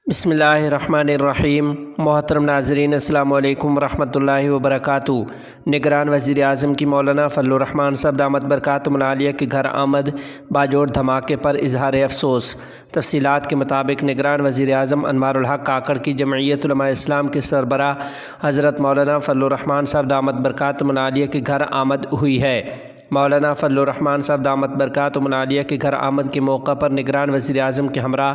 بسم اللہ الرحمن الرحیم۔ محترم ناظرین، السلام علیکم ورحمۃ اللہ وبرکاتہ۔ نگران وزیر اعظم کی مولانا فضل الرحمان صاحب دامت برکاتہم العالیہ کے گھر آمد باجوڑ دھماکے پر اظہار افسوس۔ تفصیلات کے مطابق نگران وزیر اعظم انوار الحق کاکڑ کی جمعیت علماء اسلام کے سربراہ حضرت مولانا فضل الرحمان صاحب دامت برکاتہم العالیہ کے گھر آمد ہوئی ہے۔ مولانا فضل الرحمان صاحب دامت برکاتہم العالیہ کے گھر آمد کے موقع پر نگران وزیر اعظم کے ہمراہ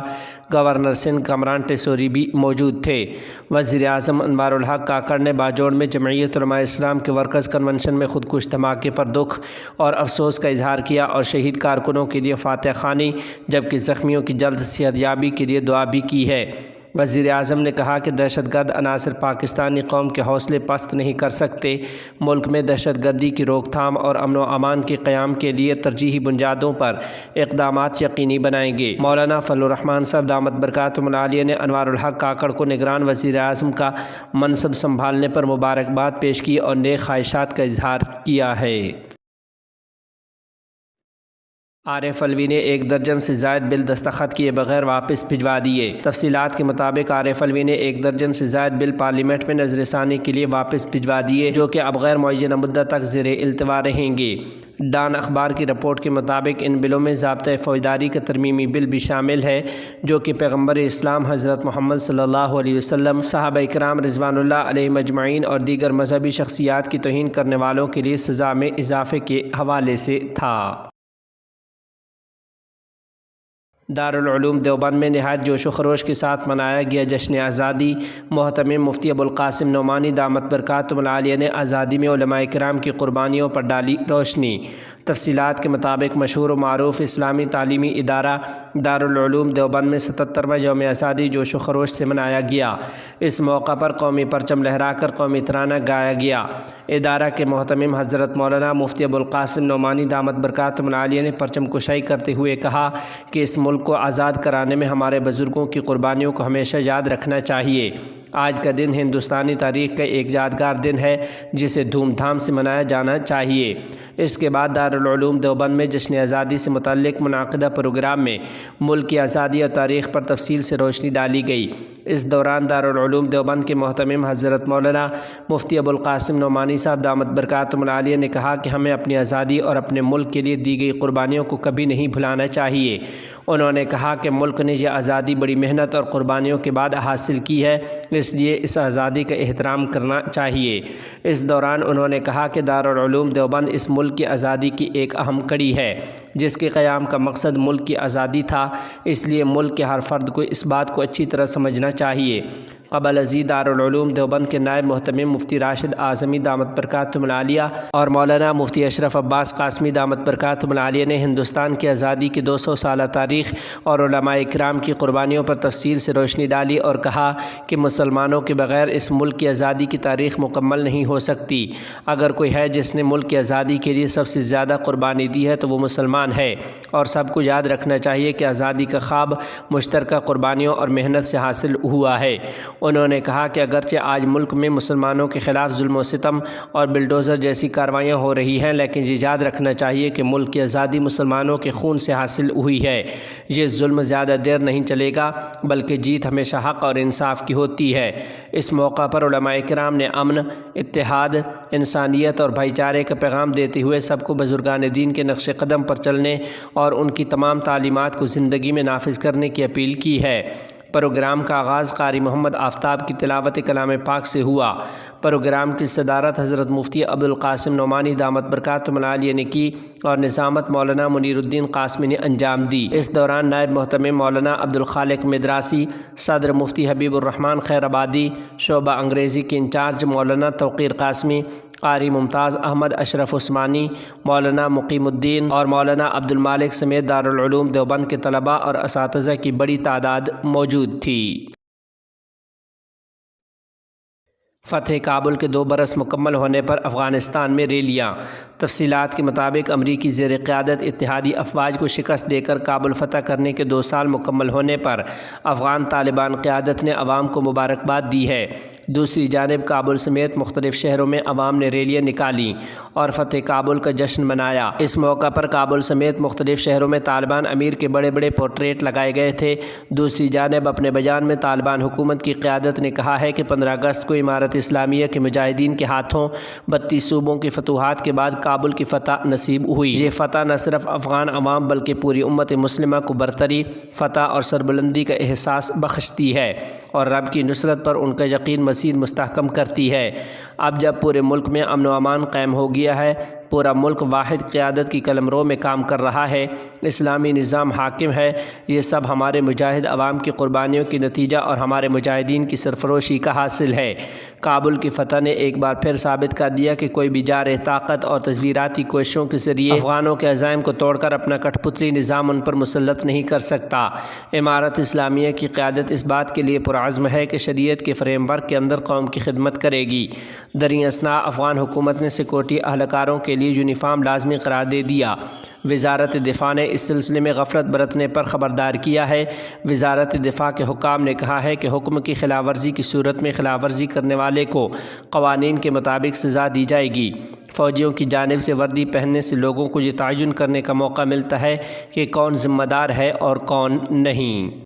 گورنر سندھ کامران ٹیسوری بھی موجود تھے۔ وزیر اعظم انوار الحق کاکڑ نے باجوڑ میں جمعیت علماء اسلام کے ورکرز کنونشن میں خودکش دھماکے پر دکھ اور افسوس کا اظہار کیا اور شہید کارکنوں کے لیے فاتحہ خوانی جبکہ زخمیوں کی جلد صحت یابی کے لیے دعا بھی کی ہے۔ وزیر اعظم نے کہا کہ دہشت گرد عناصر پاکستانی قوم کے حوصلے پست نہیں کر سکتے۔ ملک میں دہشت گردی کی روک تھام اور امن و امان کے قیام کے لیے ترجیحی بنیادوں پر اقدامات یقینی بنائیں گے۔ مولانا فضل الرحمان صاحب دامت برکاتہم العالیہ نے انوار الحق کاکڑ کو نگران وزیر اعظم کا منصب سنبھالنے پر مبارکباد پیش کی اور نیک خواہشات کا اظہار کیا ہے۔ عارف علوی نے 1 درجن سے زائد بل دستخط کیے بغیر واپس بھجوا دیے۔ تفصیلات کے مطابق عارف علوی نے 1 درجن سے زائد بل پارلیمنٹ میں نظر ثانی کے لیے واپس بھجوا دیے جو کہ اب غیر معینہ مدت تک زیر التوا رہیں گے۔ ڈان اخبار کی رپورٹ کے مطابق ان بلوں میں ضابطۂ فوجداری کا ترمیمی بل بھی شامل ہے جو کہ پیغمبر اسلام حضرت محمد صلی اللہ علیہ وسلم، صحابہ کرام رضوان اللہ علیہم اجمعین اور دیگر مذہبی شخصیات کی توہین کرنے والوں کے لیے سزا میں اضافے کے حوالے سے تھا۔ دارالعلوم دیوبند میں نہایت جوش و خروش کے ساتھ منایا گیا جشن آزادی۔ محتمم مفتی ابوالقاسم نعمانی دامت برکاتہم العالیہ نے آزادی میں علماء کرام کی قربانیوں پر ڈالی روشنی۔ تفصیلات کے مطابق مشہور و معروف اسلامی تعلیمی ادارہ دارالعلوم دیوبند میں 77واں یوم آزادی جوش و خروش سے منایا گیا۔ اس موقع پر قومی پرچم لہرا کر قومی ترانہ گایا گیا۔ ادارہ کے محتمم حضرت مولانا مفتی ابوالقاسم نعمانی دامت برکاتہم العالیہ نے پرچم کشائی کرتے ہوئے کہا کہ اس ملک کو آزاد کرانے میں ہمارے بزرگوں کی قربانیوں کو ہمیشہ یاد رکھنا چاہیے۔ آج کا دن ہندوستانی تاریخ کا ایک یادگار دن ہے جسے دھوم دھام سے منایا جانا چاہیے۔ اس کے بعد دارالعلوم دیوبند میں جشن آزادی سے متعلق منعقدہ پروگرام میں ملک کی آزادی اور تاریخ پر تفصیل سے روشنی ڈالی گئی۔ اس دوران دارالعلوم دیوبند کے محتمم حضرت مولانا مفتی ابوالقاسم نعمانی صاحب دامت برکاتہم العالیہ نے کہا کہ ہمیں اپنی آزادی اور اپنے ملک کے لیے دی گئی قربانیوں کو کبھی نہیں بھلانا چاہیے۔ انہوں نے کہا کہ ملک نے یہ آزادی بڑی محنت اور قربانیوں کے بعد حاصل کی ہے، اس لیے اس آزادی کا احترام کرنا چاہیے۔ اس دوران انہوں نے کہا کہ دارالعلوم دیوبند اس ملک کی آزادی کی ایک اہم کڑی ہے جس کے قیام کا مقصد ملک کی آزادی تھا، اس لیے ملک کے ہر فرد کو اس بات کو اچھی طرح سمجھنا چاہیے۔ قبل ازیں دارالعلوم دیوبند کے نائب محتمم مفتی راشد اعظمی دامت برکاتہم العالیہ اور مولانا مفتی اشرف عباس قاسمی دامت برکاتہم العالیہ نے ہندوستان کی آزادی کی 200 سالہ تاریخ اور علماء کرام کی قربانیوں پر تفصیل سے روشنی ڈالی اور کہا کہ مسلمانوں کے بغیر اس ملک کی آزادی کی تاریخ مکمل نہیں ہو سکتی۔ اگر کوئی ہے جس نے ملک کی آزادی کے لیے سب سے زیادہ قربانی دی ہے تو وہ مسلمان ہے، اور سب کو یاد رکھنا چاہیے کہ آزادی کا خواب مشترکہ قربانیوں اور محنت سے حاصل ہوا ہے۔ انہوں نے کہا کہ اگرچہ آج ملک میں مسلمانوں کے خلاف ظلم و ستم اور بلڈوزر جیسی کارروائیاں ہو رہی ہیں، لیکن یہ یاد رکھنا چاہیے کہ ملک کی آزادی مسلمانوں کے خون سے حاصل ہوئی ہے۔ یہ ظلم زیادہ دیر نہیں چلے گا بلکہ جیت ہمیشہ حق اور انصاف کی ہوتی ہے۔ اس موقع پر علماء کرام نے امن، اتحاد، انسانیت اور بھائی چارے کا پیغام دیتے ہوئے سب کو بزرگان دین کے نقش قدم پر چلنے اور ان کی تمام تعلیمات کو زندگی میں نافذ کرنے کی اپیل کی ہے۔ پروگرام کا آغاز قاری محمد آفتاب کی تلاوت کلام پاک سے ہوا۔ پروگرام کی صدارت حضرت مفتی ابوالقاسم نعمانی دامت برکاتہم العالیہ نے کی اور نظامت مولانا منیر الدین قاسمی نے انجام دی۔ اس دوران نائب محتمم مولانا عبدالخالق مدراسی، صدر مفتی حبیب الرحمان خیر آبادی، شعبہ انگریزی کے انچارج مولانا توقیر قاسمی، قاری ممتاز احمد اشرف عثمانی، مولانا مقیم الدین اور مولانا عبدالمالک سمیت دارالعلوم دیوبند کے طلباء اور اساتذہ کی بڑی تعداد موجود تھی۔ فتح کابل کے 2 برس مکمل ہونے پر افغانستان میں ریلیاں۔ تفصیلات کے مطابق امریکی زیر قیادت اتحادی افواج کو شکست دے کر کابل فتح کرنے کے 2 سال مکمل ہونے پر افغان طالبان قیادت نے عوام کو مبارکباد دی ہے۔ دوسری جانب کابل سمیت مختلف شہروں میں عوام نے ریلیاں نکالیں اور فتح کابل کا جشن منایا۔ اس موقع پر کابل سمیت مختلف شہروں میں طالبان امیر کے بڑے بڑے پورٹریٹ لگائے گئے تھے۔ دوسری جانب اپنے بیان میں طالبان حکومت کی قیادت نے کہا ہے کہ 15 اگست کو امارت اسلامیہ کے مجاہدین کے ہاتھوں 32 صوبوں کی فتوحات کے بعد کابل کی فتح نصیب ہوئی۔ یہ فتح نہ صرف افغان عوام بلکہ پوری امت مسلمہ کو برتری، فتح اور سربلندی کا احساس بخشتی ہے اور رب کی نصرت پر ان کا یقین مزید مستحکم کرتی ہے۔ اب جب پورے ملک میں امن و امان قائم ہو گیا ہے، پورا ملک واحد قیادت کی قلمرو میں کام کر رہا ہے، اسلامی نظام حاکم ہے، یہ سب ہمارے مجاہد عوام کی قربانیوں کی نتیجہ اور ہمارے مجاہدین کی سرفروشی کا حاصل ہے۔ کابل کی فتح نے ایک بار پھر ثابت کر دیا کہ کوئی بھی جارح طاقت اور تصویراتی کوششوں کے ذریعے افغانوں کے عزائم کو توڑ کر اپنا کٹھ پتلی نظام ان پر مسلط نہیں کر سکتا۔ امارت اسلامیہ کی قیادت اس بات کے لیے پرعزم ہے کہ شریعت کے فریم ورک کے اندر قوم کی خدمت کرے گی۔ دریں اثنا افغان حکومت نے سیکورٹی اہلکاروں کے لیے یونیفارم لازمی قرار دے دیا۔ وزارت دفاع نے اس سلسلے میں غفلت برتنے پر خبردار کیا ہے۔ وزارت دفاع کے حکام نے کہا ہے کہ حکم کی خلاف ورزی کی صورت میں خلاف ورزی کرنے والے کو قوانین کے مطابق سزا دی جائے گی۔ فوجیوں کی جانب سے وردی پہننے سے لوگوں کو یہ تعین کرنے کا موقع ملتا ہے کہ کون ذمہ دار ہے اور کون نہیں۔